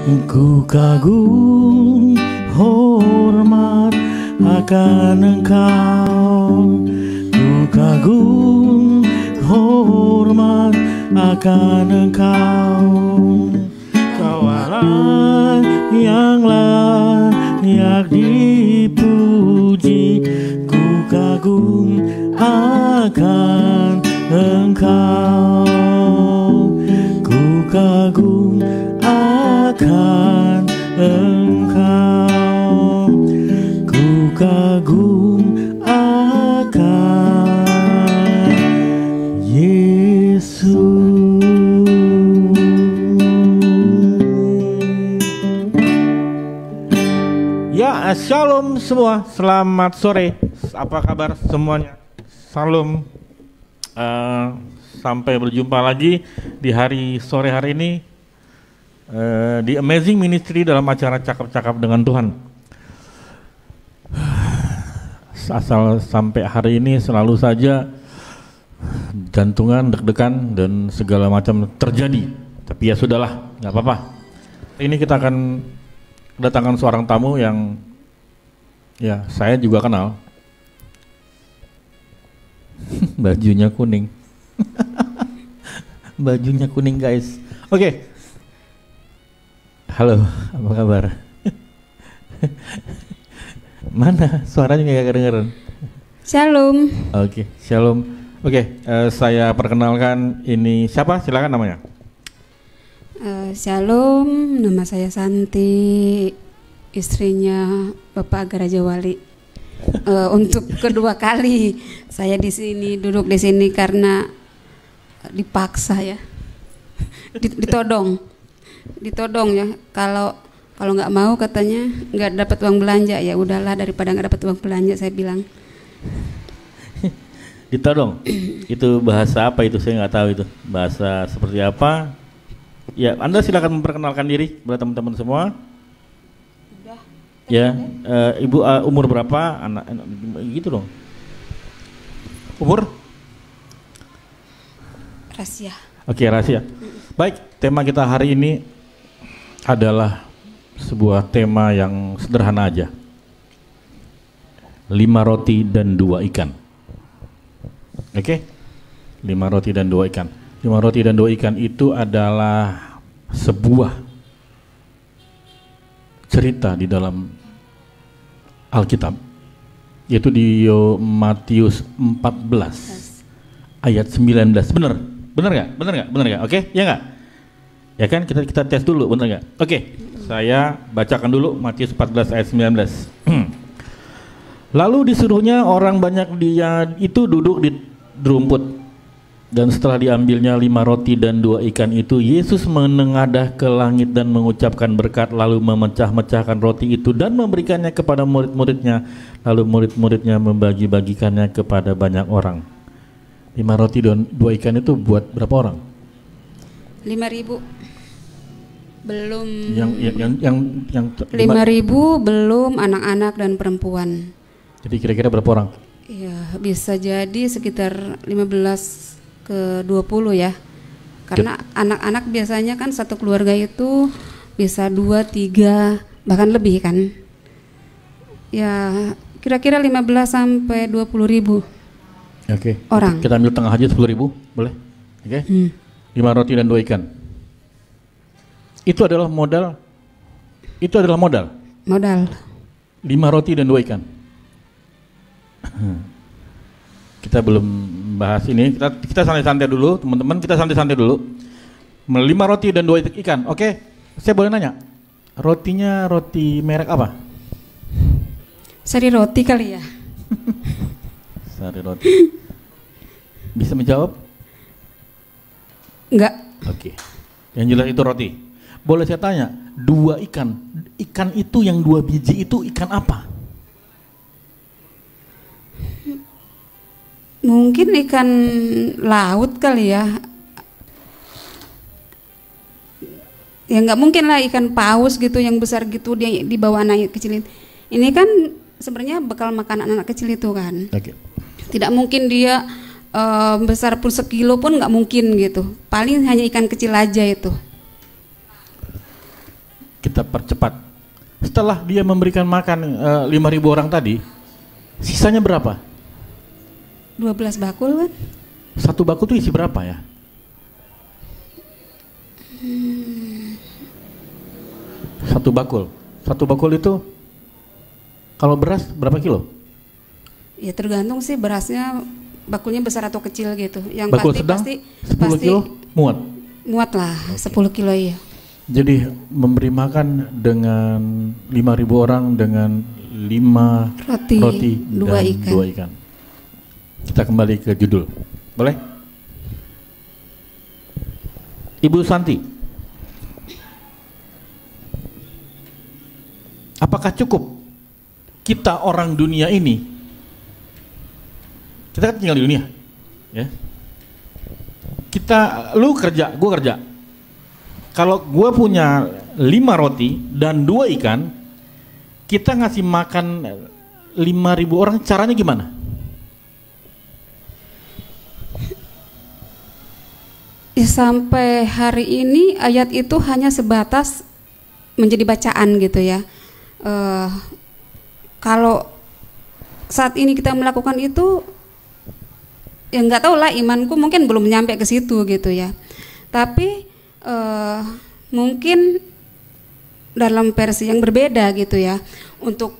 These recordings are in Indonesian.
Ku kagum hormat akan Engkau. Ku kagum hormat akan Engkau. Kau Allah yang layak dipuji. Ku kagum akan Engkau. Ku kagum akan Engkau. Ku kagum akan Yesus. Ya, shalom semua. Selamat sore. Apa kabar semuanya? Salam. Sampai berjumpa lagi di hari sore hari ini di Amazing Ministry dalam acara Cakap-Cakap dengan Tuhan. Asal sampai hari ini selalu saja jantungan, deg-degan dan segala macam terjadi. Tapi ya sudahlah, nggak apa-apa. Ini kita akan kedatangan seorang tamu yang ya saya juga kenal. Bajunya kuning. Bajunya kuning guys. Oke. Halo, apa kabar? Mana suaranya nggak kedengeran? Shalom. Oke, shalom. Oke, saya perkenalkan ini siapa? Silakan namanya. Shalom, nama saya Santi, istrinya Bapak Agar Raja Wali. Untuk kedua kali saya di sini, duduk di sini karena dipaksa ya, ditodong ya. Kalau nggak mau katanya nggak dapat uang belanja, ya udahlah daripada nggak dapat uang belanja, saya bilang. Ditodong, itu bahasa apa itu? Saya nggak tahu itu bahasa seperti apa. Ya, Anda silakan memperkenalkan diri kepada teman-teman semua. Ya, Ibu umur berapa? Anak gitu dong. Umur? Rahasia. Oke, rahasia. Baik, tema kita hari ini adalah sebuah tema yang sederhana aja. 5 roti dan 2 ikan. Oke? 5 roti dan 2 ikan. 5 roti dan 2 ikan itu adalah sebuah cerita di dalam Alkitab, yaitu di Matius 14 ayat 19. Benar nggak? Oke, ya nggak? Ya kan, kita tes dulu, benar nggak? Oke, saya bacakan dulu Matius 14 ayat 19. Lalu disuruhnya orang banyak dia itu duduk di rumput. Dan setelah diambilnya 5 roti dan 2 ikan itu, Yesus menengadah ke langit dan mengucapkan berkat, lalu memecah-mecahkan roti itu dan memberikannya kepada murid-muridnya. Lalu murid-muridnya membagi-bagikannya kepada banyak orang. 5 roti dan 2 ikan itu buat berapa orang? 5.000. Belum. Yang 5.000 belum anak-anak dan perempuan. Jadi kira-kira berapa orang? Ya, bisa jadi sekitar 15 ke 20 ya. Karena anak-anak biasanya kan satu keluarga itu bisa 2, 3 bahkan lebih kan. Ya, kira-kira 15 sampai 20.000. Oke. Orang. Kita ambil tengah aja 10.000, boleh? Oke. 5 roti dan 2 ikan. Itu adalah modal. Modal. 5 roti dan 2 ikan. Kita belum bahas ini, kita santai-santai dulu teman-teman, kita santai-santai dulu. 5 roti dan 2 ikan, oke? Saya boleh nanya, rotinya roti merek apa? Sari roti kali ya. Sari roti. Bisa menjawab? Enggak. Oke. Yang jelas itu roti. Boleh saya tanya, 2 ikan itu yang 2 biji itu ikan apa? Mungkin ikan laut kali ya. Ya nggak mungkin lah ikan paus gitu yang besar gitu dia di bawah anak kecil. Ini kan sebenarnya bekal makan anak kecil itu kan. Okay. Tidak mungkin dia besar pun sekilo pun nggak mungkin gitu. Paling hanya ikan kecil aja itu. kita percepat. Setelah dia memberikan makan 5.000 orang tadi, sisanya berapa? 12 bakul kan? Satu bakul itu isi berapa ya? Satu bakul itu kalau beras berapa kilo? Ya tergantung sih berasnya, bakulnya besar atau kecil gitu. Yang bakul pasti sedang pasti 10 kilo muat. Muat lah, okay. 10 kilo ya. Jadi memberi makan dengan 5.000 orang dengan 5 roti dan 2 ikan. Kita kembali ke judul, boleh? Ibu Santi, apakah cukup kita orang dunia ini? Kita kan tinggal di dunia, ya. Lu kerja, gue kerja. Kalau gue punya 5 roti dan 2 ikan, kita ngasih makan 5.000 orang, caranya gimana? Sampai hari ini ayat itu hanya sebatas menjadi bacaan gitu ya. Kalau saat ini kita melakukan itu, ya nggak tahu lah, imanku mungkin belum nyampe ke situ gitu ya. Tapi mungkin dalam versi yang berbeda gitu ya, untuk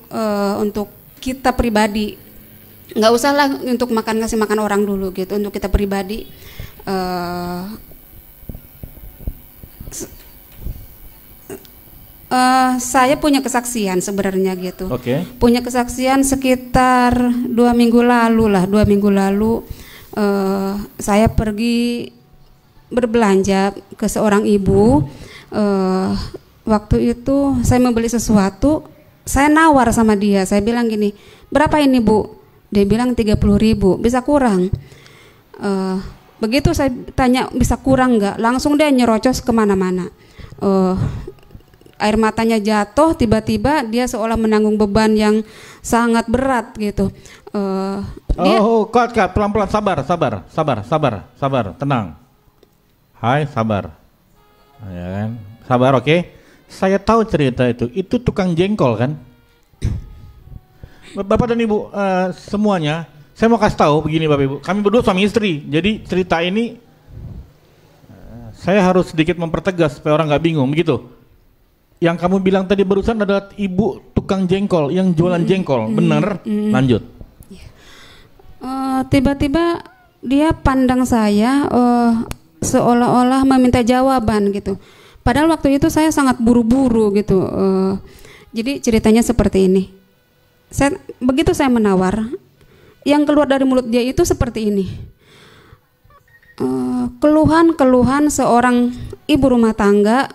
kita pribadi, nggak usah lah untuk ngasih makan orang dulu gitu. Untuk kita pribadi, saya punya kesaksian sebenarnya gitu. Punya kesaksian sekitar 2 minggu lalu lah. 2 minggu lalu saya pergi berbelanja ke seorang ibu. Waktu itu saya membeli sesuatu, saya nawar sama dia. Saya bilang gini, berapa ini Bu? Dia bilang 30.000, bisa kurang? Begitu saya tanya bisa kurang nggak, langsung dia nyerocos kemana-mana. Air matanya jatuh, tiba-tiba dia seolah menanggung beban yang sangat berat gitu. Kak, pelan-pelan, sabar, tenang. Hai, sabar. Ya kan? Sabar, oke. Saya tahu cerita itu tukang jengkol kan? Bapak dan Ibu semuanya, saya mau kasih tahu begini Bapak Ibu, kami berdua suami istri. Jadi cerita ini saya harus sedikit mempertegas supaya orang nggak bingung begitu. Yang kamu bilang tadi barusan adalah ibu tukang jengkol yang jualan jengkol, benar? Lanjut. Tiba-tiba dia pandang saya seolah-olah meminta jawaban gitu. Padahal waktu itu saya sangat buru-buru gitu. Jadi ceritanya seperti ini. Begitu saya menawar, yang keluar dari mulut dia itu seperti ini. Keluhan-keluhan seorang ibu rumah tangga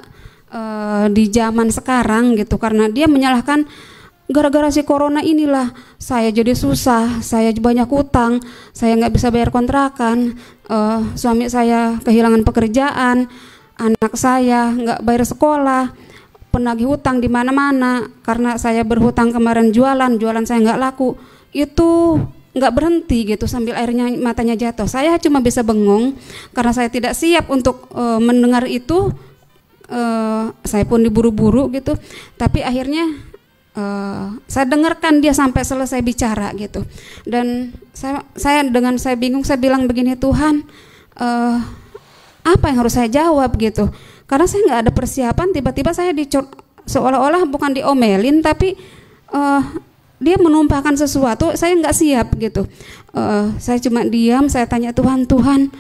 di zaman sekarang gitu, karena dia menyalahkan gara-gara si corona inilah saya jadi susah, saya banyak utang, saya nggak bisa bayar kontrakan, suami saya kehilangan pekerjaan, anak saya nggak bayar sekolah, penagih hutang di mana-mana karena saya berhutang kemarin jualan saya nggak laku, itu nggak berhenti gitu sambil airnya matanya jatuh. Saya cuma bisa bengong karena saya tidak siap untuk mendengar itu. Saya pun diburu-buru gitu, tapi akhirnya saya dengarkan dia sampai selesai bicara gitu. Dan saya bingung, saya bilang begini, Tuhan, apa yang harus saya jawab gitu, karena saya nggak ada persiapan. Tiba-tiba saya seolah-olah bukan diomelin, tapi dia menumpahkan sesuatu, saya nggak siap gitu. Saya cuma diam, saya tanya Tuhan,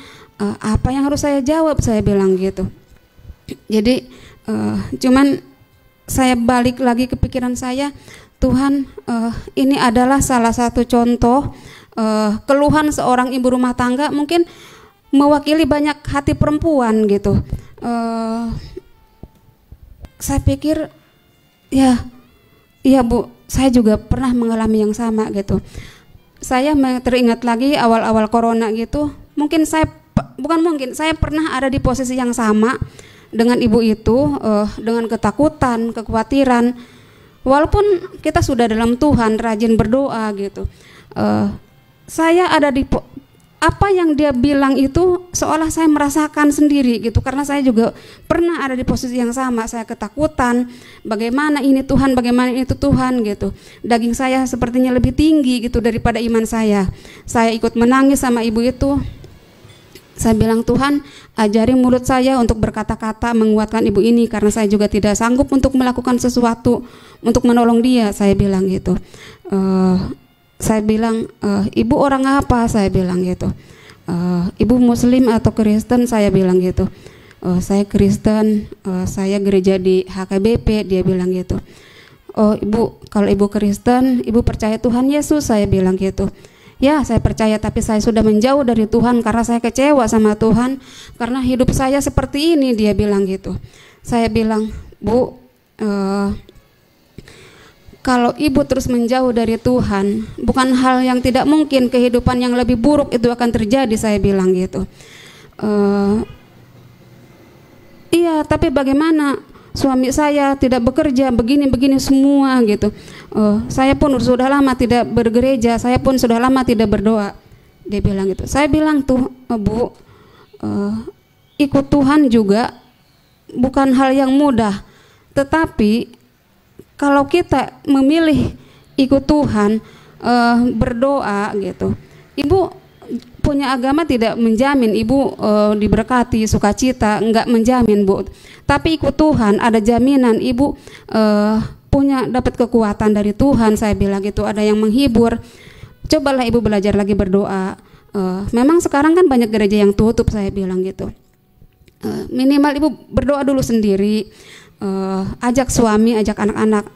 apa yang harus saya jawab, saya bilang gitu. Jadi cuman saya balik lagi ke pikiran saya, Tuhan, ini adalah salah satu contoh keluhan seorang ibu rumah tangga, mungkin mewakili banyak hati perempuan gitu. Saya pikir ya Bu, saya juga pernah mengalami yang sama gitu. Saya teringat lagi awal-awal corona gitu, saya pernah ada di posisi yang sama dengan ibu itu, dengan ketakutan, kekhawatiran. Walaupun kita sudah dalam Tuhan, rajin berdoa gitu, saya ada di apa yang dia bilang itu seolah saya merasakan sendiri gitu, karena saya juga pernah ada di posisi yang sama. Saya ketakutan, bagaimana ini Tuhan, bagaimana itu Tuhan gitu. Daging saya sepertinya lebih tinggi gitu daripada iman saya. Saya ikut menangis sama ibu itu. Saya bilang, Tuhan ajari mulut saya untuk berkata-kata menguatkan ibu ini, karena saya juga tidak sanggup untuk melakukan sesuatu untuk menolong dia. Saya bilang gitu. Saya bilang, ibu orang apa? Saya bilang gitu. Ibu Muslim atau Kristen? Saya bilang gitu. Saya Kristen, saya gereja di HKBP. Dia bilang gitu. Oh ibu, kalau ibu Kristen, ibu percaya Tuhan Yesus? Saya bilang gitu. Ya, saya percaya, tapi saya sudah menjauh dari Tuhan karena saya kecewa sama Tuhan, karena hidup saya seperti ini. Dia bilang gitu. Saya bilang, Bu, kalau ibu terus menjauh dari Tuhan, bukan hal yang tidak mungkin kehidupan yang lebih buruk itu akan terjadi. Saya bilang gitu. Iya, tapi bagaimana? Suami saya tidak bekerja, begini-begini semua gitu. Saya pun sudah lama tidak bergereja, saya pun sudah lama tidak berdoa. Dia bilang gitu. Saya bilang tuh, Bu, ikut Tuhan juga bukan hal yang mudah. Tetapi kalau kita memilih ikut Tuhan, berdoa gitu, ibu punya agama tidak menjamin ibu diberkati, sukacita, enggak menjamin, Bu. Tapi ikut Tuhan ada jaminan ibu punya dapat kekuatan dari Tuhan. Saya bilang gitu, ada yang menghibur. Cobalah ibu belajar lagi berdoa. Memang sekarang kan banyak gereja yang tutup. Saya bilang gitu. Minimal ibu berdoa dulu sendiri. Ajak suami, ajak anak-anak.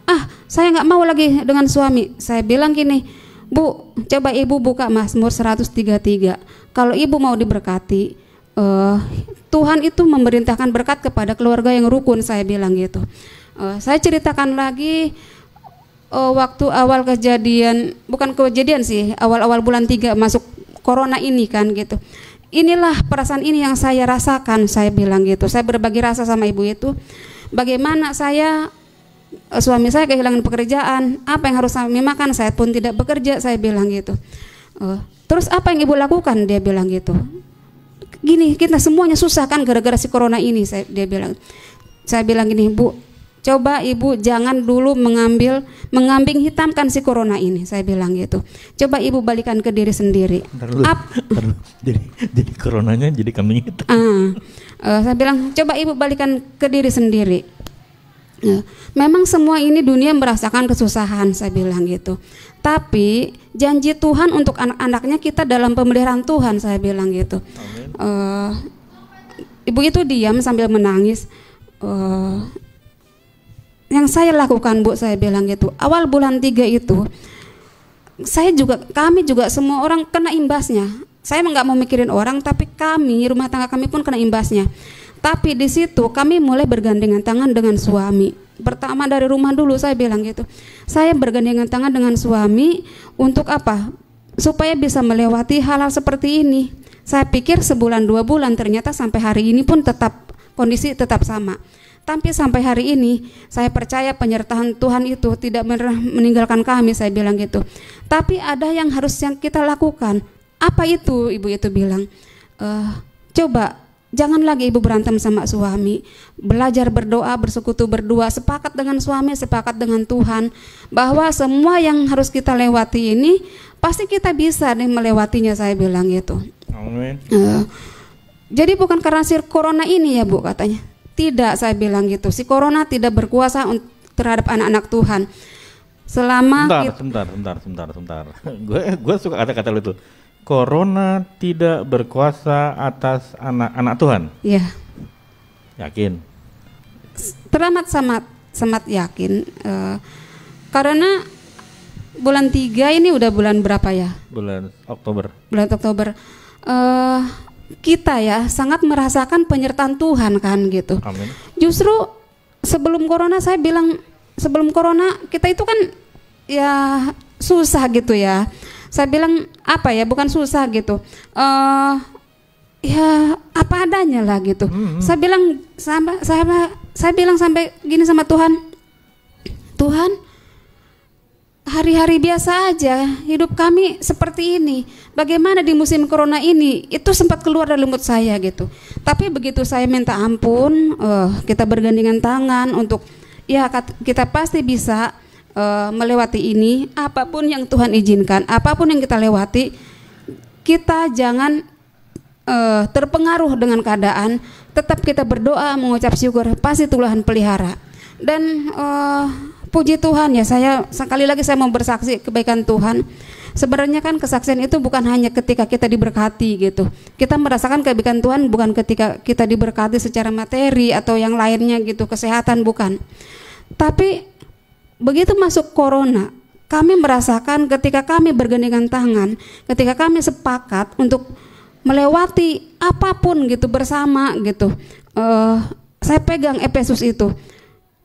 Saya nggak mau lagi dengan suami. Saya bilang gini, Bu, coba ibu buka Mazmur 133. Kalau ibu mau diberkati, Tuhan itu memerintahkan berkat kepada keluarga yang rukun. Saya bilang gitu. Saya ceritakan lagi waktu awal kejadian, bukan kejadian sih, awal-awal bulan 3 masuk corona ini kan gitu. Inilah perasaan ini yang saya rasakan. Saya bilang gitu. Saya berbagi rasa sama ibu itu. Bagaimana suami saya kehilangan pekerjaan, apa yang harus kami makan, saya pun tidak bekerja. Saya bilang gitu. Terus apa yang ibu lakukan? Dia bilang gitu. Gini, kita semuanya susah kan gara-gara si corona ini. Dia bilang. Saya bilang gini, Bu, coba ibu jangan dulu mengambing hitamkan si corona ini. Saya bilang gitu. Coba ibu balikan ke diri sendiri. Jadi coronanya jadi kambing hitam. Saya bilang, coba ibu balikan ke diri sendiri. Memang semua ini dunia merasakan kesusahan. Saya bilang gitu. Tapi janji Tuhan untuk anak-anaknya kita dalam pemeliharaan Tuhan. Saya bilang gitu. Ibu itu diam sambil menangis. Yang saya lakukan, Bu, saya bilang gitu, awal bulan 3 itu kami juga semua orang kena imbasnya. Saya nggak mau mikirin orang, tapi kami, rumah tangga kami pun kena imbasnya. Tapi di situ kami mulai bergandengan tangan dengan suami. Pertama dari rumah dulu. Saya bilang gitu, saya bergandengan tangan dengan suami untuk apa? Supaya bisa melewati hal-hal seperti ini. Saya pikir sebulan 2 bulan, ternyata sampai hari ini pun kondisi tetap sama. Tapi sampai hari ini saya percaya penyertaan Tuhan itu tidak meninggalkan kami. Saya bilang gitu. Tapi ada yang harus yang kita lakukan. Apa itu? Ibu itu bilang, coba jangan lagi ibu berantem sama suami. Belajar berdoa, bersekutu berdua, sepakat dengan suami, sepakat dengan Tuhan, bahwa semua yang harus kita lewati ini pasti kita bisa nih melewatinya. Saya bilang gitu. Amin. Jadi bukan karena si corona ini ya, Bu, katanya. Tidak, saya bilang gitu. Si corona tidak berkuasa terhadap anak-anak Tuhan. Selama Sebentar. Gue suka kata-kata lu itu. Corona tidak berkuasa atas anak-anak Tuhan. Iya. Yakin? Teramat sangat yakin. Karena bulan 3 ini udah bulan berapa ya? Bulan Oktober. Bulan Oktober. Kita ya sangat merasakan penyertaan Tuhan kan gitu. Amin. Justru sebelum corona, saya bilang sebelum corona kita itu kan ya susah gitu ya. Saya bilang apa ya, bukan susah gitu. Ya apa adanya lah gitu. Saya bilang saya bilang sampai gini sama Tuhan. Tuhan, hari-hari biasa aja, hidup kami seperti ini. Bagaimana di musim corona ini? Itu sempat keluar dari mulut saya gitu. Tapi begitu saya minta ampun, kita bergandengan tangan untuk ya kita pasti bisa melewati ini. Apapun yang Tuhan izinkan, apapun yang kita lewati, kita jangan terpengaruh dengan keadaan. Tetap kita berdoa, mengucap syukur, pasti Tuhan pelihara. Dan puji Tuhan ya, sekali lagi saya mau bersaksi kebaikan Tuhan. Sebenarnya kan kesaksian itu bukan hanya ketika kita diberkati gitu. Kita merasakan kebaikan Tuhan bukan ketika kita diberkati secara materi atau yang lainnya gitu, kesehatan bukan. Tapi begitu masuk corona, kami merasakan ketika kami bergandengan tangan, ketika kami sepakat untuk melewati apapun gitu bersama gitu. Saya pegang Efesus itu.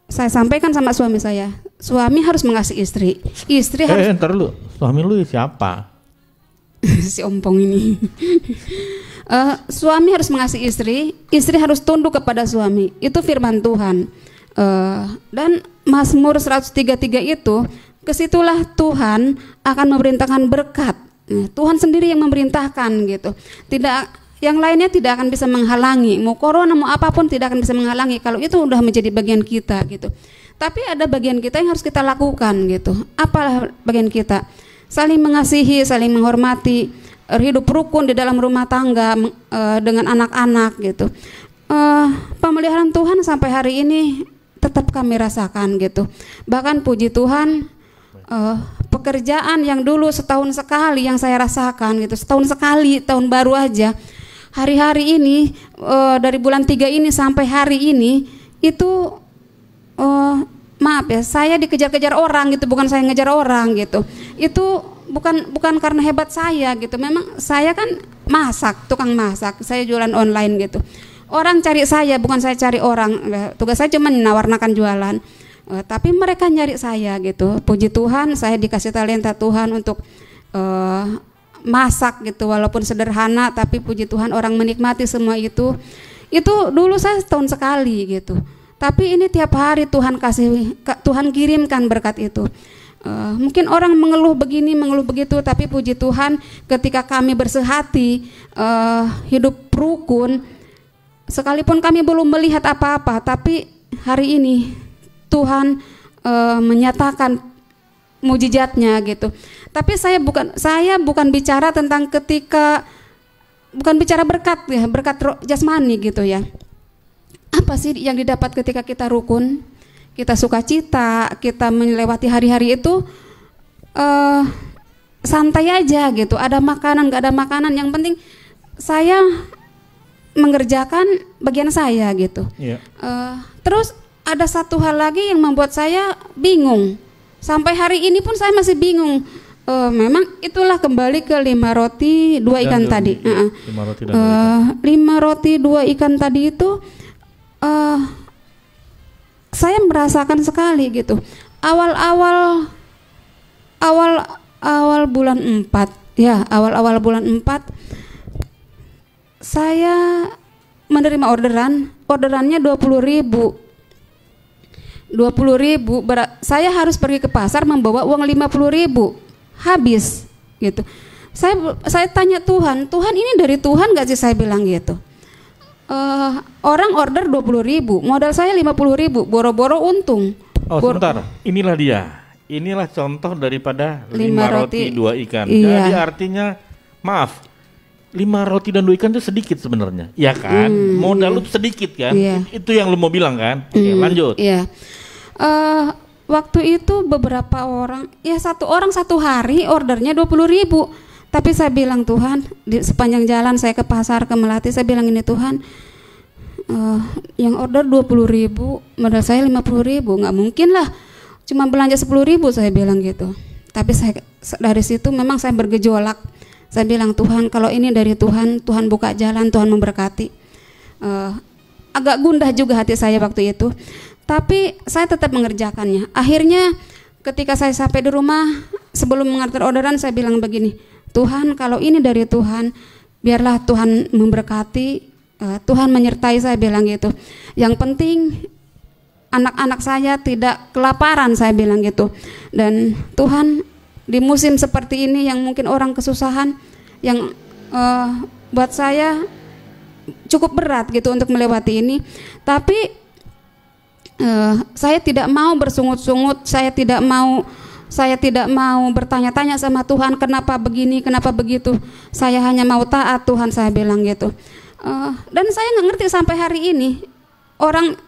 Saya sampaikan sama suami saya, suami harus mengasihi istri. Istri harus. Ntar lu, suami lu siapa? Si ompong ini. Suami harus mengasihi istri, istri harus tunduk kepada suami. Itu firman Tuhan. Dan Mazmur 133 itu, kesitulah Tuhan akan memerintahkan berkat. Tuhan sendiri yang memerintahkan gitu. Tidak, yang lainnya tidak akan bisa menghalangi. Mau corona mau apapun tidak akan bisa menghalangi kalau itu udah menjadi bagian kita gitu. Tapi ada bagian kita yang harus kita lakukan gitu. Apa bagian kita? Saling mengasihi, saling menghormati, hidup rukun di dalam rumah tangga dengan anak-anak gitu. Pemeliharaan Tuhan sampai hari ini tetap kami rasakan gitu. Bahkan puji Tuhan, pekerjaan yang dulu setahun sekali yang saya rasakan gitu, setahun sekali, tahun baru aja, hari-hari ini dari bulan 3 ini sampai hari ini itu maaf ya, saya dikejar-kejar orang gitu, bukan saya ngejar orang gitu. Itu bukan karena hebat saya gitu, memang saya kan masak, tukang masak, saya jualan online gitu. Orang cari saya, bukan saya cari orang. Tugas saya cuma menawarkan jualan. Tapi mereka nyari saya gitu. Puji Tuhan, saya dikasih talenta Tuhan untuk masak gitu, walaupun sederhana, tapi puji Tuhan orang menikmati semua itu. Itu dulu saya setahun sekali gitu. Tapi ini tiap hari Tuhan kasih, Tuhan kirimkan berkat itu. Mungkin orang mengeluh begini, mengeluh begitu, tapi puji Tuhan ketika kami bersehati, hidup rukun, sekalipun kami belum melihat apa-apa, tapi hari ini Tuhan menyatakan mujizatnya gitu. Tapi saya bukan bicara tentang bukan bicara berkat ya, berkat jasmani gitu ya. Apa sih yang didapat ketika kita rukun, kita sukacita, kita melewati hari-hari itu santai aja gitu. Ada makanan, nggak ada makanan, yang penting saya mengerjakan bagian saya gitu. Yeah. Terus ada satu hal lagi yang membuat saya bingung. Sampai hari ini pun saya masih bingung. Memang itulah kembali ke 5 roti 2 ikan tadi. 5 roti dan 2 ikan. 5 roti 2 ikan tadi itu saya merasakan sekali gitu. Awal bulan 4 ya, awal bulan 4 saya menerima orderannya 20.000. 20.000, saya harus pergi ke pasar membawa uang 50.000, habis gitu. Saya tanya Tuhan ini dari Tuhan gak sih, saya bilang gitu. Orang order 20.000, modal saya 50.000, boro-boro untung. Sebentar, inilah contoh daripada 5 roti 2 ikan. Iya. Jadi artinya, maaf, 5 roti dan 2 ikan itu sedikit sebenarnya, ya kan? Modal lu sedikit kan? Iya. Itu yang lu mau bilang kan? Oke, lanjut. Iya. Waktu itu beberapa orang, ya satu orang satu hari ordernya 20.000. Tapi saya bilang, Tuhan, di sepanjang jalan saya ke pasar, ke Melati, saya bilang ini, Tuhan, yang order 20.000, modal saya 50.000, nggak mungkin lah, cuma belanja 10.000, saya bilang gitu. Tapi dari situ memang saya bergejolak. Saya bilang, Tuhan, kalau ini dari Tuhan, Tuhan buka jalan, Tuhan memberkati. Agak gundah juga hati saya waktu itu, tapi saya tetap mengerjakannya. Akhirnya ketika saya sampai di rumah, sebelum mengantar orderan, saya bilang begini, Tuhan, kalau ini dari Tuhan, biarlah Tuhan memberkati, Tuhan menyertai, saya bilang gitu. Yang penting anak-anak saya tidak kelaparan, saya bilang gitu. Dan Tuhan, di musim seperti ini yang mungkin orang kesusahan, yang buat saya cukup berat gitu untuk melewati ini, tapi saya tidak mau bersungut-sungut, saya tidak mau bertanya-tanya sama Tuhan kenapa begini, kenapa begitu. Saya hanya mau taat Tuhan, saya bilang gitu. Dan saya nggak ngerti sampai hari ini, orang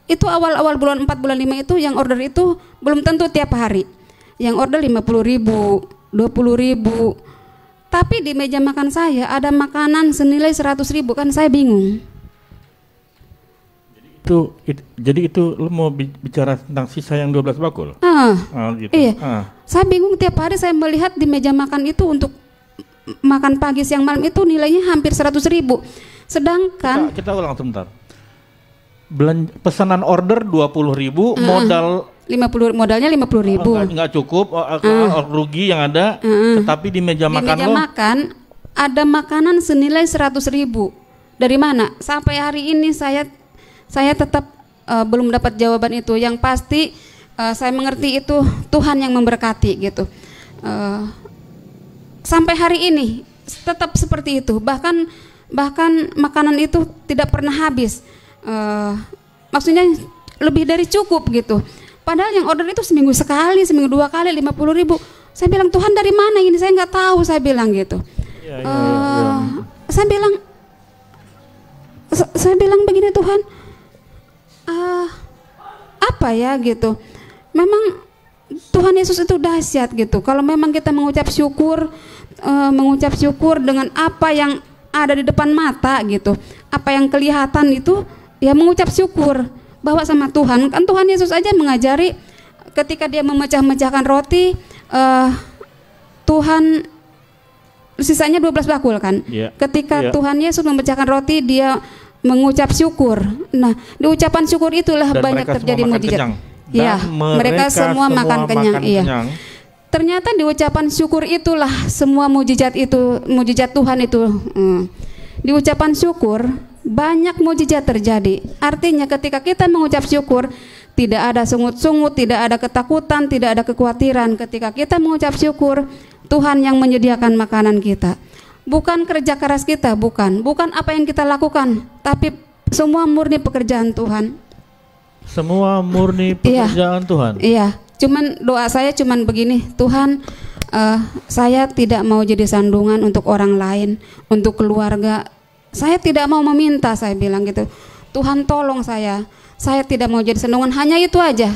itu awal-awal bulan 4, bulan 5 itu yang order itu belum tentu tiap hari. Yang order 50.000, 20.000. Tapi di meja makan saya ada makanan senilai 100.000, kan saya bingung. Jadi itu lu mau bicara tentang sisa yang 12 bakul? Gitu. Iya. Saya bingung, tiap hari saya melihat di meja makan itu untuk makan pagi, siang, malam itu nilainya hampir 100.000. Sedangkan kita ulang sebentar. Pesanan order 20.000, modal 50, modalnya 50.000. Nggak cukup, rugi yang ada. Tetapi di meja makan ada makanan senilai 100.000. Dari mana? Sampai hari ini saya tetap belum dapat jawaban itu. Yang pasti saya mengerti itu Tuhan yang memberkati gitu. Sampai hari ini tetap seperti itu. Bahkan makanan itu tidak pernah habis. Maksudnya lebih dari cukup gitu. Padahal yang order itu seminggu sekali, seminggu 2 kali 50.000. Saya bilang, Tuhan dari mana ini? Saya nggak tahu, saya bilang gitu. Saya bilang begini, Tuhan, apa ya gitu. Memang Tuhan Yesus itu dahsyat gitu. Kalau memang kita mengucap syukur dengan apa yang ada di depan mata gitu, apa yang kelihatan itu, ya mengucap syukur bahwa sama Tuhan. Kan Tuhan Yesus aja mengajari ketika dia memecah-mecahkan roti, Tuhan sisanya 12 bakul kan. Ketika Tuhan Yesus memecahkan roti, dia mengucap syukur. Nah, di ucapan syukur itulah dan banyak terjadi mujizat. Ya, mereka semua makan kenyang. Iya. Ternyata di ucapan syukur itulah semua mujizat Tuhan itu. Di ucapan syukur banyak mujizat terjadi. Artinya ketika kita mengucap syukur, tidak ada sungut-sungut, tidak ada ketakutan, tidak ada kekhawatiran. Ketika kita mengucap syukur, Tuhan yang menyediakan makanan kita. Bukan kerja keras kita, bukan apa yang kita lakukan, tapi semua murni pekerjaan Tuhan. Semua murni pekerjaan Tuhan. Iya, cuman doa saya cuman begini, Tuhan, saya tidak mau jadi sandungan untuk orang lain, untuk keluarga. Saya tidak mau meminta, saya bilang gitu. Tuhan tolong saya tidak mau jadi sandungan, hanya itu aja.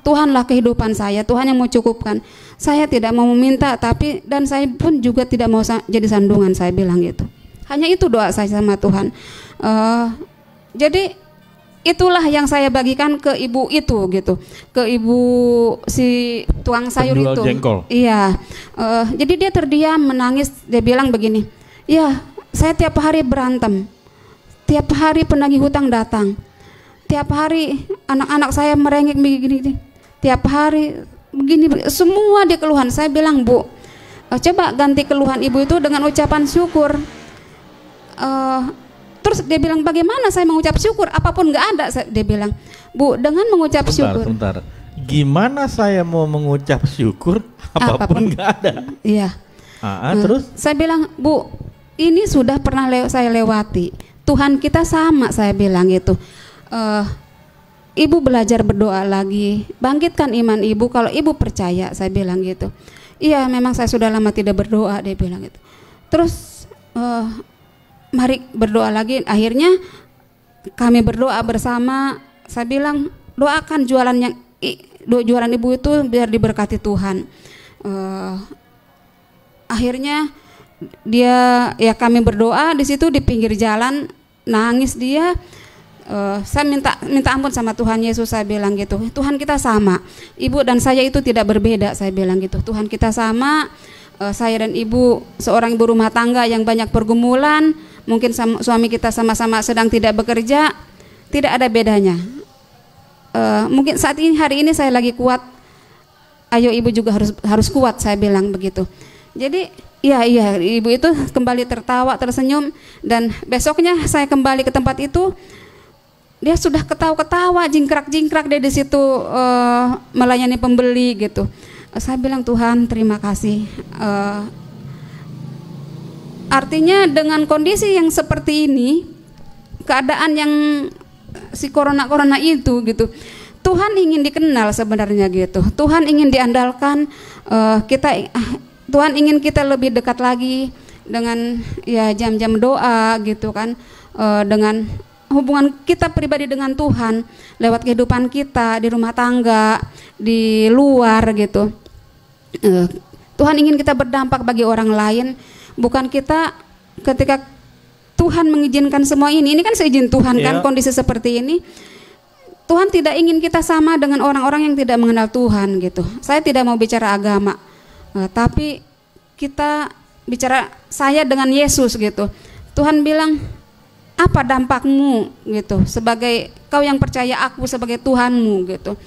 Tuhanlah kehidupan saya, Tuhan yang mau cukupkan. Saya tidak mau meminta, dan saya pun juga tidak mau jadi sandungan, saya bilang gitu. Hanya itu doa saya sama Tuhan. Jadi itulah yang saya bagikan ke ibu itu gitu, ke ibu si tukang sayur penjual itu. Jengkol. Iya. Jadi dia terdiam menangis, dia bilang begini, ya saya tiap hari berantem, tiap hari penagih hutang datang. Tiap hari anak-anak saya merengek begini, tiap hari begini, semua dia keluhan. Saya bilang, Bu, coba ganti keluhan ibu itu dengan ucapan syukur. Terus dia bilang, bagaimana saya mengucap syukur? Apapun nggak ada, dia bilang. Bu, dengan mengucap syukur. Sebentar. Gimana saya mau mengucap syukur? Apapun nggak ada. Iya. Terus? Saya bilang, Bu, ini sudah pernah saya lewati. Tuhan kita sama, saya bilang gitu. Ibu belajar berdoa lagi, bangkitkan iman ibu kalau ibu percaya, saya bilang gitu. Iya, memang saya sudah lama tidak berdoa, dia bilang gitu. Terus mari berdoa lagi. Akhirnya kami berdoa bersama. Saya bilang, doakan jualan ibu itu biar diberkati Tuhan. Akhirnya kami berdoa di situ di pinggir jalan, nangis dia. Saya minta ampun sama Tuhan Yesus, saya bilang gitu. Tuhan kita sama, ibu dan saya itu tidak berbeda, saya bilang gitu. Tuhan kita sama, saya dan ibu seorang ibu rumah tangga yang banyak pergumulan, mungkin suami kita sama-sama sedang tidak bekerja, tidak ada bedanya. Mungkin saat ini, hari ini saya lagi kuat, ayo ibu juga harus kuat, saya bilang begitu. Jadi iya, ibu itu kembali tertawa, tersenyum, dan besoknya saya kembali ke tempat itu. dia sudah ketawa-ketawa, jingkrak-jingkrak dia di situ melayani pembeli gitu. Saya bilang, Tuhan terima kasih. Artinya dengan kondisi yang seperti ini, keadaan yang si corona itu gitu, Tuhan ingin dikenal sebenarnya gitu. Tuhan ingin diandalkan, Tuhan ingin kita lebih dekat lagi dengan ya jam-jam doa gitu kan, dengan hubungan kita pribadi dengan Tuhan lewat kehidupan kita di rumah tangga, di luar gitu. Tuhan ingin kita berdampak bagi orang lain, bukan kita ketika Tuhan mengizinkan semua ini kan seizin Tuhan kan kondisi seperti ini. Tuhan tidak ingin kita sama dengan orang-orang yang tidak mengenal Tuhan gitu. Saya tidak mau bicara agama, tapi kita bicara saya dengan Yesus gitu. Tuhan bilang, apa dampakmu gitu sebagai kau yang percaya aku sebagai Tuhanmu gitu.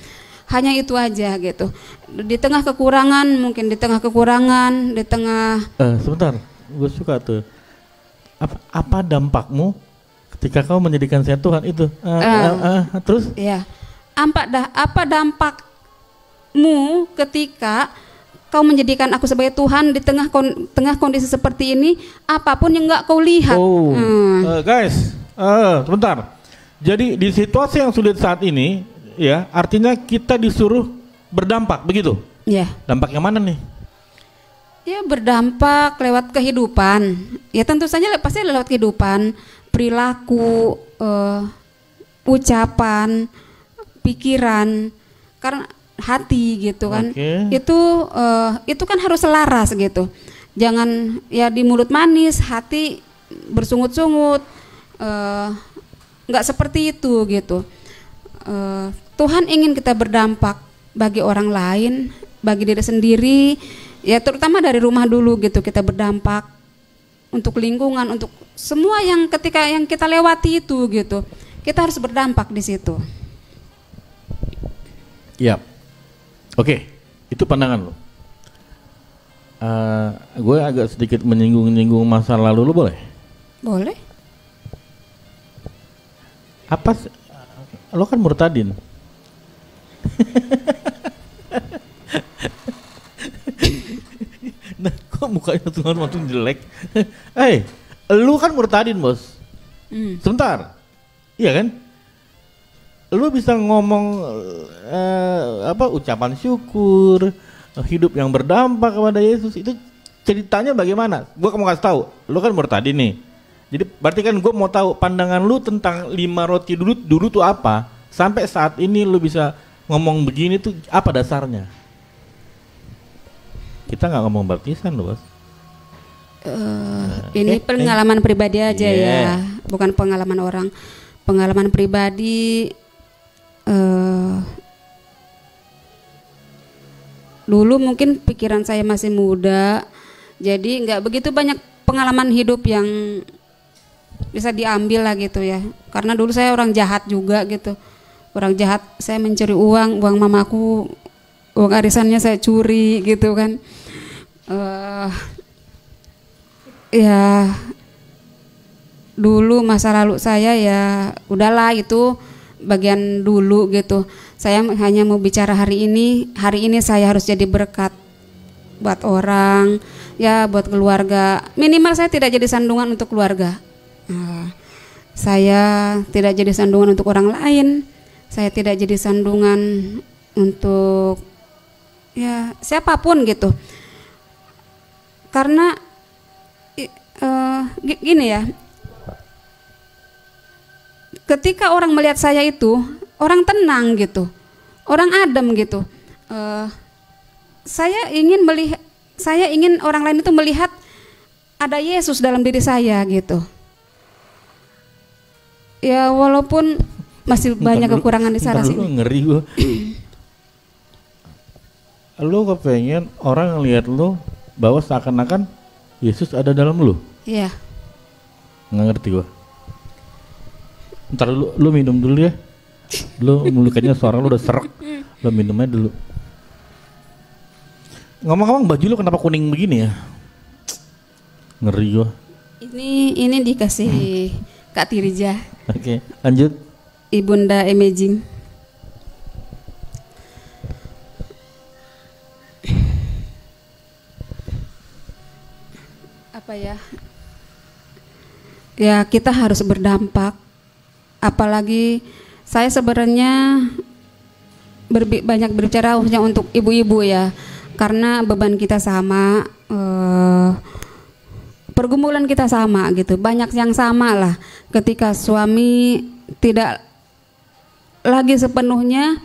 Hanya itu aja gitu. Di tengah kekurangan, mungkin di tengah kekurangan, di tengah sebentar, gue suka tuh. Apa dampakmu ketika kau menjadikan saya Tuhan itu? Terus? Ya. Apa dampakmu ketika kau menjadikan aku sebagai Tuhan di tengah kondisi seperti ini, apapun yang enggak kau lihat. Guys, sebentar. Jadi di situasi yang sulit saat ini, ya, artinya kita disuruh berdampak, begitu? Ya. Dampak yang mana nih? Ya, berdampak lewat kehidupan. Ya tentu saja pasti lewat kehidupan, perilaku, ucapan, pikiran, karena hati gitu kan. Itu kan harus selaras gitu. Jangan ya di mulut manis, hati bersungut-sungut. Nggak seperti itu gitu. Tuhan ingin kita berdampak bagi orang lain, bagi diri sendiri, ya terutama dari rumah dulu gitu. Kita berdampak untuk lingkungan, untuk semua yang ketika yang kita lewati itu gitu. Kita harus berdampak di situ. Ya. Oke, itu pandangan lo. Gue agak sedikit menyinggung masa lalu lo, boleh? Boleh. Lo kan murtadin. Nah, kok mukanya makin jelek? Lu kan murtadin, bos. Sebentar, iya kan? Lu bisa ngomong ucapan syukur, hidup yang berdampak kepada Yesus, itu ceritanya bagaimana? Gue mau kasih tahu, lu kan murtadin nih. Jadi berarti kan gue mau tahu pandangan lu tentang 5 roti dulu tuh apa? Sampai saat ini lu bisa ngomong begini tuh apa dasarnya? Kita nggak ngomong baptisan loh, bos. Ini pengalaman pribadi aja ya, bukan pengalaman orang. Pengalaman pribadi. Dulu mungkin pikiran saya masih muda, jadi nggak begitu banyak pengalaman hidup yang bisa diambil lah gitu ya. Karena dulu saya orang jahat juga gitu. Orang jahat, saya mencuri uang mamaku, uang arisannya saya curi gitu kan. Ya dulu masa lalu saya ya udahlah, itu bagian dulu gitu. Saya hanya mau bicara hari ini saya harus jadi berkat buat orang, ya buat keluarga. Minimal saya tidak jadi sandungan untuk keluarga. Saya tidak jadi sandungan untuk orang lain. Saya tidak jadi sandungan untuk ya siapapun gitu. Karena gini ya, ketika orang melihat saya itu, orang tenang gitu, orang adem gitu. Saya ingin orang lain itu melihat ada Yesus dalam diri saya gitu. Ya walaupun masih banyak kekurangan di sana sini. Ngeri gue. Lu kepengen orang ngelihat lu bahwa seakan-akan Yesus ada dalam lu. Iya. Nggak ngerti gue. Ntar lu minum dulu ya. Lu mulutnya suara lu udah serak. Lu minumnya dulu. Ngomong-ngomong, baju lu kenapa kuning begini ya? Ngeri gue. Ini dikasih Kak Tirja. Oke, lanjut. Ibunda Imaging. Apa ya? Ya, kita harus berdampak. Apalagi saya sebenarnya banyak berbicara khususnya untuk ibu-ibu ya, karena beban kita sama, pergumulan kita sama gitu, banyak yang sama lah. Ketika suami tidak lagi sepenuhnya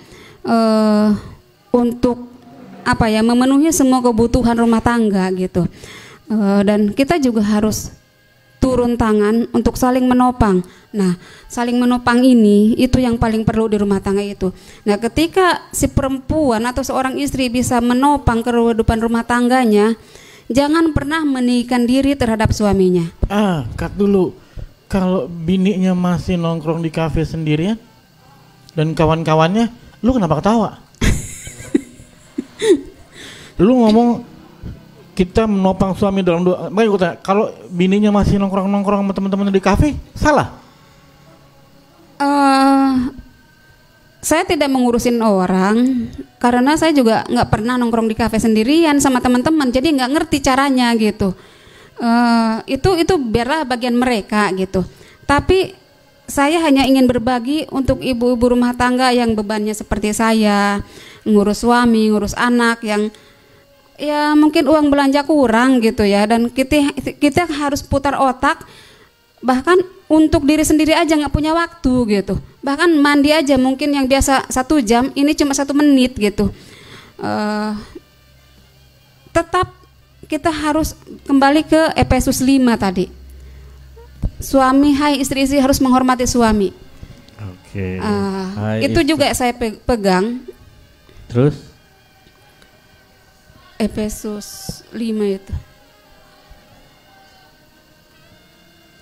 untuk apa ya, memenuhi semua kebutuhan rumah tangga gitu, dan kita juga harus turun tangan untuk saling menopang. Nah, saling menopang ini itu yang paling perlu di rumah tangga itu. Nah, ketika si perempuan atau seorang istri bisa menopang kehidupan rumah tangganya, jangan pernah meninggikan diri terhadap suaminya. Cut dulu. Kalau bininya masih nongkrong di kafe sendirian dan kawan-kawannya, lu kenapa ketawa? Lu ngomong kita menopang suami dalam doa. Makanya gue tanya, kalau bininya masih nongkrong-nongkrong sama teman-teman di kafe, salah? Saya tidak mengurusin orang, karena saya juga nggak pernah nongkrong di kafe sendirian sama teman-teman, jadi nggak ngerti caranya gitu. Itu biarlah bagian mereka gitu. Tapi saya hanya ingin berbagi untuk ibu-ibu rumah tangga yang bebannya seperti saya, ngurus suami, ngurus anak, yang ya mungkin uang belanja kurang gitu ya, dan kita harus putar otak, bahkan untuk diri sendiri aja nggak punya waktu gitu, bahkan mandi aja mungkin yang biasa 1 jam ini cuma 1 menit gitu. Tetap kita harus kembali ke Efesus 5 tadi, suami, hai istri-istri harus menghormati suami. Oke. Itu istri juga saya pegang. Terus Efesus 5 itu.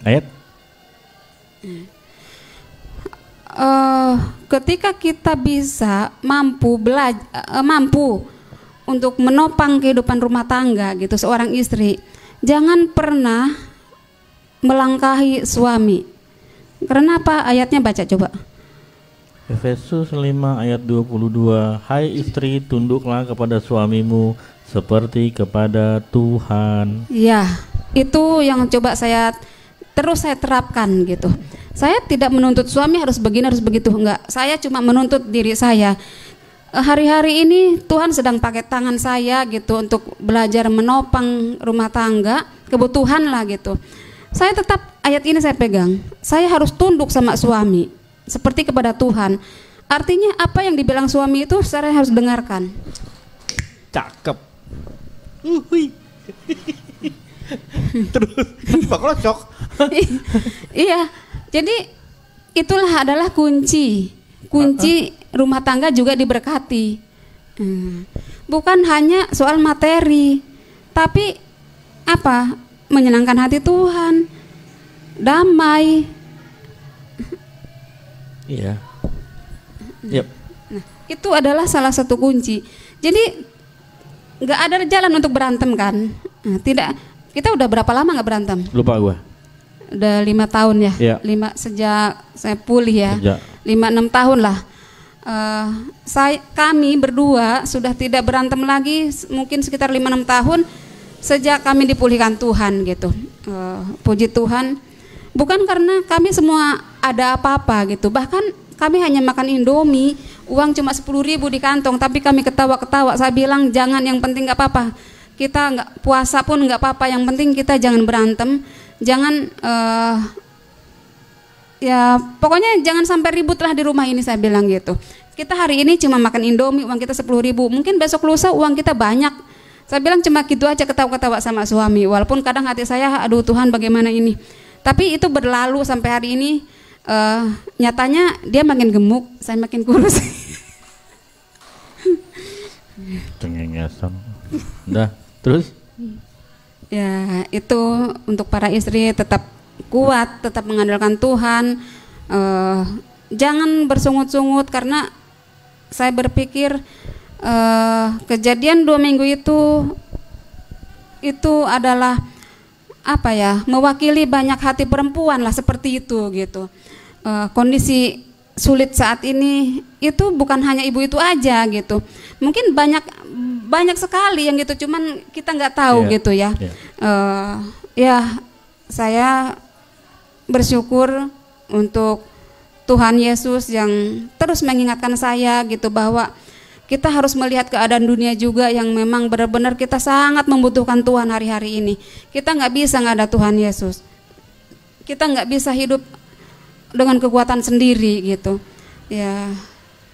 Ayat? Ketika kita bisa mampu untuk menopang kehidupan rumah tangga gitu, seorang istri, jangan pernah melangkahi suami. Karena apa? Ayatnya baca coba. Efesus 5 ayat 22. Hai istri, tunduklah kepada suamimu seperti kepada Tuhan. Ya, itu yang coba saya terapkan gitu. Saya tidak menuntut suami harus begini, harus begitu, enggak. Saya cuma menuntut diri saya. Hari-hari ini Tuhan sedang pakai tangan saya gitu untuk belajar menopang rumah tangga, kebutuhan lah gitu. Saya tetap ayat ini saya pegang. Saya harus tunduk sama suami seperti kepada Tuhan. Artinya apa yang dibilang suami itu saya harus dengarkan. Cakep. Terus Pak Locok. Iya, jadi itulah adalah kunci rumah tangga juga diberkati. Bukan hanya soal materi, tapi apa? Menyenangkan hati Tuhan, damai. Iya. Yep. Nah, itu adalah salah satu kunci. Jadi nggak ada jalan untuk berantem kan? Nah, tidak. Kita udah berapa lama nggak berantem? Lupa gua. Udah 5 tahun ya. Iya. 5 sejak saya pulih ya. Sejak 5-6 tahun lah. Kami berdua sudah tidak berantem lagi, mungkin sekitar 5-6 tahun sejak kami dipulihkan Tuhan gitu. Puji Tuhan. Bukan karena kami semua ada apa-apa gitu. Bahkan kami hanya makan Indomie, uang cuma 10.000 di kantong, tapi kami ketawa-ketawa. Saya bilang jangan, yang penting nggak apa-apa. Kita nggak puasa pun nggak apa-apa. Yang penting kita jangan berantem, jangan ya pokoknya jangan sampai ribut lah di rumah ini, saya bilang gitu. Kita hari ini cuma makan Indomie, uang kita 10.000. Mungkin besok lusa uang kita banyak. Saya bilang cuma gitu aja, ketawa-ketawa sama suami. Walaupun kadang hati saya, aduh Tuhan bagaimana ini. Tapi itu berlalu sampai hari ini. Nyatanya dia makin gemuk, saya makin kurus. cengengesan. Udah, terus? Ya, itu untuk para istri tetap kuat, tetap mengandalkan Tuhan. Jangan bersungut-sungut, karena saya berpikir kejadian 2 minggu itu adalah apa ya, mewakili banyak hati perempuan lah seperti itu gitu. Kondisi sulit saat ini itu bukan hanya ibu itu aja gitu. Mungkin banyak sekali yang gitu, cuman kita nggak tahu gitu ya. Ya, saya bersyukur untuk Tuhan Yesus yang terus mengingatkan saya gitu bahwa kita harus melihat keadaan dunia juga yang memang benar-benar kita sangat membutuhkan Tuhan hari-hari ini. Kita nggak bisa nggak ada Tuhan Yesus. Kita nggak bisa hidup dengan kekuatan sendiri gitu. Ya,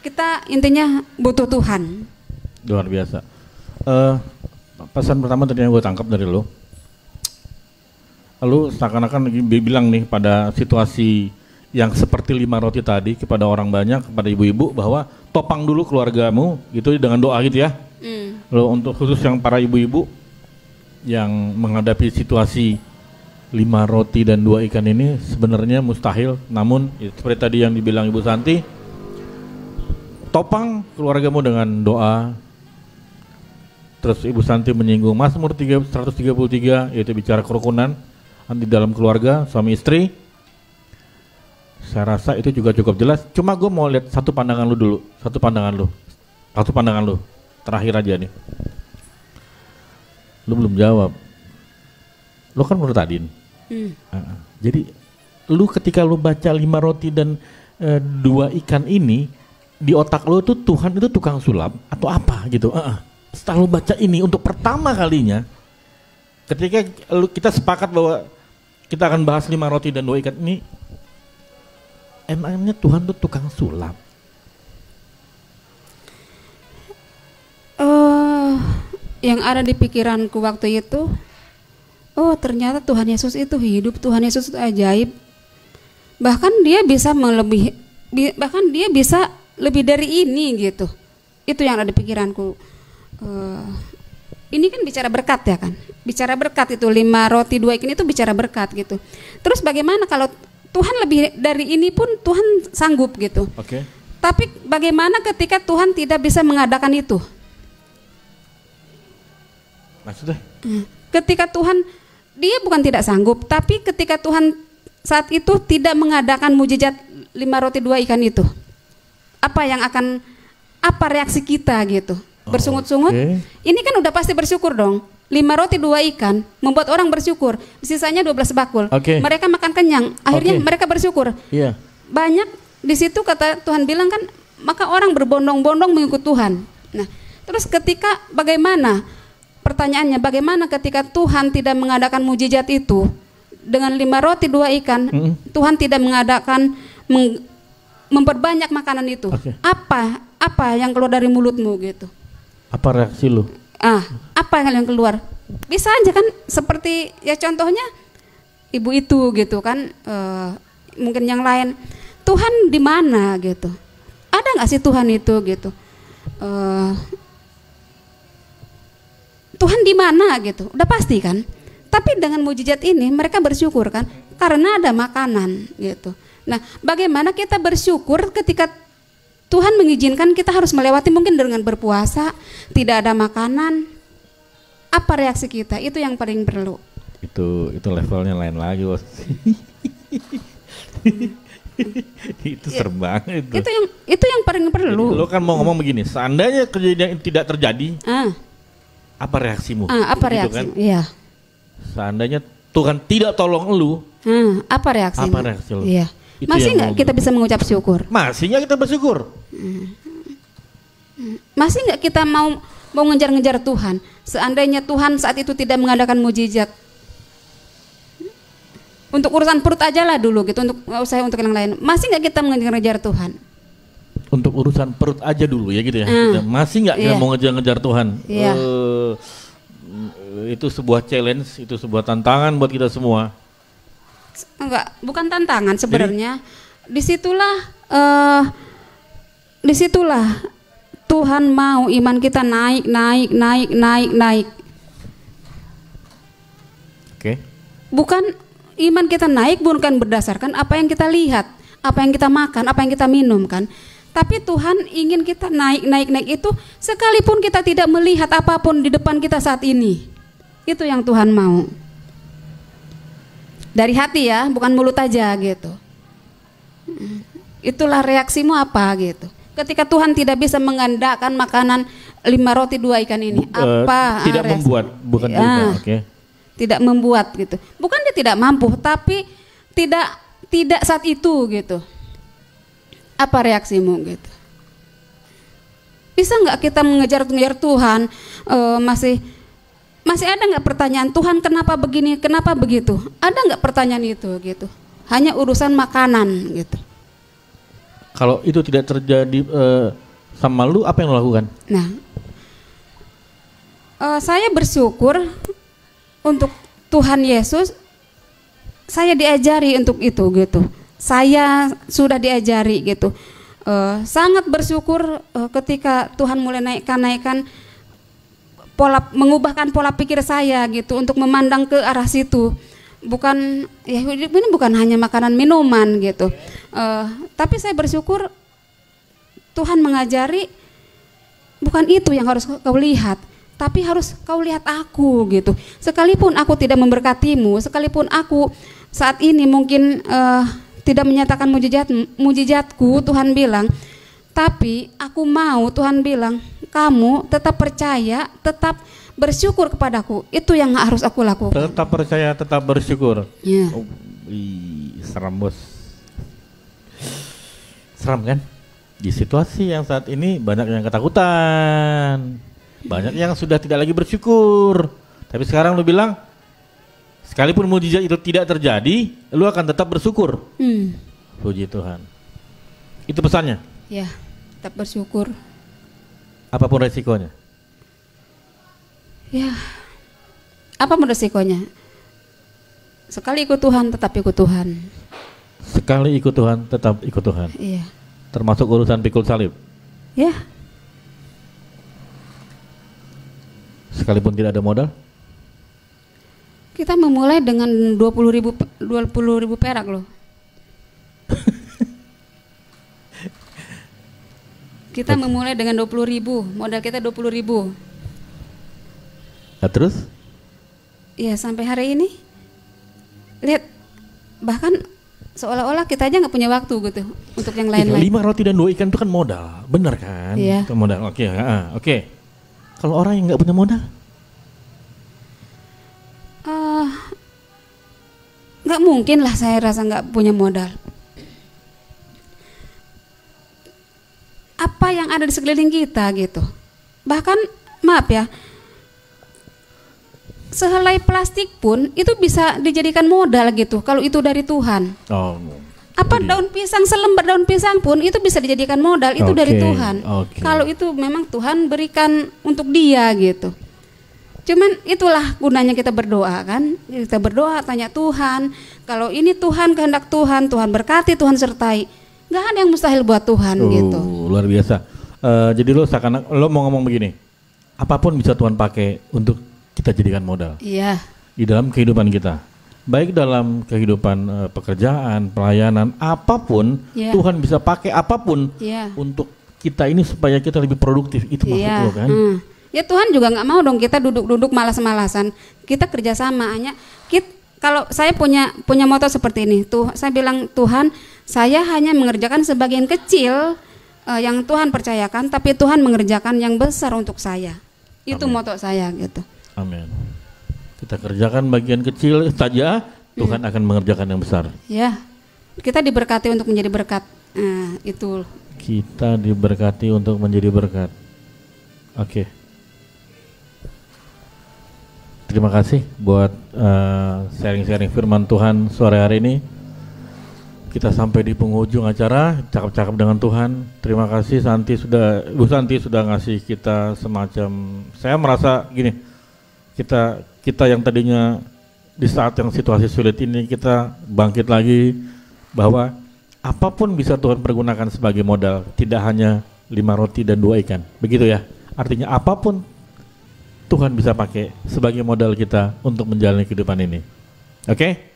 kita intinya butuh Tuhan. Luar biasa. Pesan pertama tadi yang gue tangkap dari lo. Lalu seakan-akan bilang nih pada situasi yang seperti 5 roti tadi kepada orang banyak, kepada ibu-ibu bahwa topang dulu keluargamu gitu dengan doa gitu ya. Lalu untuk khusus yang para ibu-ibu yang menghadapi situasi 5 roti dan 2 ikan ini sebenarnya mustahil, namun ya, seperti tadi yang dibilang Ibu Santi, topang keluargamu dengan doa. Terus Ibu Santi menyinggung Mazmur 133 yaitu bicara kerukunan di dalam keluarga suami istri. Saya rasa itu juga cukup jelas. Cuma gue mau lihat satu pandangan lu dulu, satu pandangan lu, terakhir aja nih. Lu belum jawab. Lu kan murtadin. Jadi lu ketika lu baca 5 roti dan 2 ikan ini, di otak lu tuh Tuhan itu tukang sulap atau apa gitu. Setelah lu baca ini untuk pertama kalinya, ketika kita sepakat bahwa kita akan bahas 5 roti dan 2 ikan ini, emangnya Tuhan tuh tukang sulap? Yang ada di pikiranku waktu itu, ternyata Tuhan Yesus itu hidup, Tuhan Yesus itu ajaib. Bahkan dia bisa lebih dari ini gitu. Itu yang ada di pikiranku. Ini kan bicara berkat ya kan? Bicara berkat itu 5 roti 2 ikan itu bicara berkat gitu. Terus bagaimana kalau Tuhan lebih dari ini pun Tuhan sanggup gitu. Tapi bagaimana ketika Tuhan tidak bisa mengadakan itu? Maksudnya? Ketika Tuhan, dia bukan tidak sanggup, tapi ketika Tuhan saat itu tidak mengadakan mujizat 5 roti 2 ikan itu, apa reaksi kita gitu? Bersungut-sungut? Ini kan udah pasti bersyukur dong. 5 roti 2 ikan membuat orang bersyukur. Sisanya 12 bakul. Mereka makan kenyang. Akhirnya mereka bersyukur. Banyak di situ kata Tuhan bilang kan, maka orang berbondong-bondong mengikut Tuhan. Nah, terus ketika bagaimana? Pertanyaannya, bagaimana ketika Tuhan tidak mengadakan mujizat itu dengan 5 roti 2 ikan? Tuhan tidak mengadakan memperbanyak makanan itu. Apa yang keluar dari mulutmu gitu? Apa reaksi lu? Apa yang keluar? Bisa aja kan seperti ya contohnya ibu itu gitu kan, mungkin yang lain. Tuhan di mana gitu? Ada nggak sih Tuhan itu gitu? Tuhan di mana gitu? Udah pasti kan? Tapi dengan mujizat ini mereka bersyukur kan? Karena ada makanan gitu. Nah, bagaimana kita bersyukur ketika Tuhan mengizinkan kita harus melewati mungkin dengan berpuasa, tidak ada makanan. Apa reaksi kita? Itu yang paling perlu. Itu levelnya lain lagi, Bos. Itu serem banget itu. Itu yang paling perlu. Lo kan mau ngomong begini, seandainya kejadian tidak terjadi, apa reaksimu? Apa reaksi? Kan? Iya. Seandainya Tuhan tidak tolong lu, apa reaksimu? Apa reaksi lu? Iya. Masih nggak kita bisa mengucap syukur? Masih nggak kita bersyukur? Masih nggak kita mau ngejar-ngejar Tuhan? Seandainya Tuhan saat itu tidak mengadakan mujizat, untuk urusan perut aja lah dulu gitu, untuk nggak usah untuk yang lain. Masih nggak kita mengejar-ngejar Tuhan? Untuk urusan perut aja dulu ya gitu ya. Masih nggak kita mau ngejar-ngejar Tuhan? Itu sebuah challenge, itu sebuah tantangan buat kita semua. Enggak, bukan tantangan sebenarnya. Disitulah Tuhan mau iman kita naik. Bukan iman kita naik bukan berdasarkan apa yang kita lihat, apa yang kita makan, apa yang kita minum kan. Tapi Tuhan ingin kita naik itu sekalipun kita tidak melihat apapun di depan kita saat ini. Itu yang Tuhan mau. Dari hati ya, bukan mulut aja gitu. Itulah reaksimu apa gitu. Ketika Tuhan tidak bisa mengandalkan makanan 5 roti 2 ikan ini, apa tidak reaksi? membuat, bukan juga, oke. Tidak membuat gitu. Bukan dia tidak mampu, tapi tidak saat itu gitu. Apa reaksimu gitu? Bisa nggak kita mengejar Tuhan? Masih ada nggak pertanyaan Tuhan kenapa begini, kenapa begitu? Ada nggak pertanyaan itu gitu? Hanya urusan makanan gitu. Kalau itu tidak terjadi sama lu, apa yang lu lakukan? Nah, saya bersyukur untuk Tuhan Yesus. Saya diajari untuk itu gitu. Saya sudah diajari gitu. Sangat bersyukur ketika Tuhan mulai naikkan mengubahkan pola pikir saya gitu untuk memandang ke arah situ. Bukan ya ini bukan hanya makanan minuman gitu. Tapi saya bersyukur Tuhan mengajari bukan itu yang harus kau lihat, tapi harus kau lihat aku gitu. Sekalipun aku tidak memberkatimu, sekalipun aku saat ini mungkin tidak menyatakan mujizatku, Tuhan bilang, tapi aku mau, Tuhan bilang, kamu tetap percaya, tetap bersyukur kepadaku. Itu yang harus aku lakukan. Tetap percaya, tetap bersyukur. Ya. Oh, seram bos. Seram kan? Di situasi yang saat ini banyak yang ketakutan, banyak yang sudah tidak lagi bersyukur. Tapi sekarang lu bilang, sekalipun mujizat itu tidak terjadi, lu akan tetap bersyukur. Puji Tuhan. Itu pesannya. Ya, tetap bersyukur. Apapun resikonya. Ya, apa resikonya? Sekali ikut Tuhan, tetap ikut Tuhan. Sekali ikut Tuhan, tetap ikut Tuhan. Iya. Termasuk urusan pikul salib. Ya. Sekalipun tidak ada modal. Kita memulai dengan 20.000 perak loh. Kita memulai dengan 20.000, modal kita 20.000. Nah, terus? Ya sampai hari ini, lihat bahkan seolah-olah kita aja nggak punya waktu gitu untuk yang lain-lain. 5 roti dan 2 ikan itu kan modal, benar kan? Iya. Itu modal. Oke. Kalau orang yang nggak punya modal? Nggak mungkin lah, saya rasa nggak punya modal. Apa yang ada di sekeliling kita gitu. Bahkan maaf ya, sehelai plastik pun itu bisa dijadikan modal gitu kalau itu dari Tuhan. Oh. Apa daun pisang, selembar daun pisang pun itu bisa dijadikan modal, itu dari Tuhan. Kalau itu memang Tuhan berikan untuk dia gitu. Cuman itulah gunanya kita berdoa kan. Kita berdoa, tanya Tuhan, kalau ini Tuhan, kehendak Tuhan, Tuhan berkati, Tuhan sertai. Gak ada yang mustahil buat Tuhan gitu. Luar biasa. Jadi lo mau ngomong begini, apapun bisa Tuhan pakai untuk kita jadikan modal. Iya. Di dalam kehidupan kita, baik dalam kehidupan pekerjaan, pelayanan, apapun, Tuhan bisa pakai apapun untuk kita ini supaya kita lebih produktif. Itu maksud lo kan? Ya Tuhan juga nggak mau dong kita duduk-duduk malas-malasan. Kita kerjasama. Kalau saya punya moto seperti ini, saya bilang, Tuhan, saya hanya mengerjakan sebagian kecil yang Tuhan percayakan, tapi Tuhan mengerjakan yang besar untuk saya. Itu moto saya gitu. Amin. Kita kerjakan bagian kecil saja, Tuhan akan mengerjakan yang besar. Ya, kita diberkati untuk menjadi berkat. Itu. Kita diberkati untuk menjadi berkat. Oke. Terima kasih buat sharing-sharing firman Tuhan sore hari ini. Kita sampai di penghujung acara, cakap-cakap dengan Tuhan. Terima kasih Bu Santi sudah ngasih kita semacam, saya merasa gini, kita yang tadinya di saat yang situasi sulit ini kita bangkit lagi bahwa apapun bisa Tuhan pergunakan sebagai modal, tidak hanya 5 roti dan 2 ikan. Begitu ya. Artinya apapun Tuhan bisa pakai sebagai modal kita untuk menjalani kehidupan ini. Oke?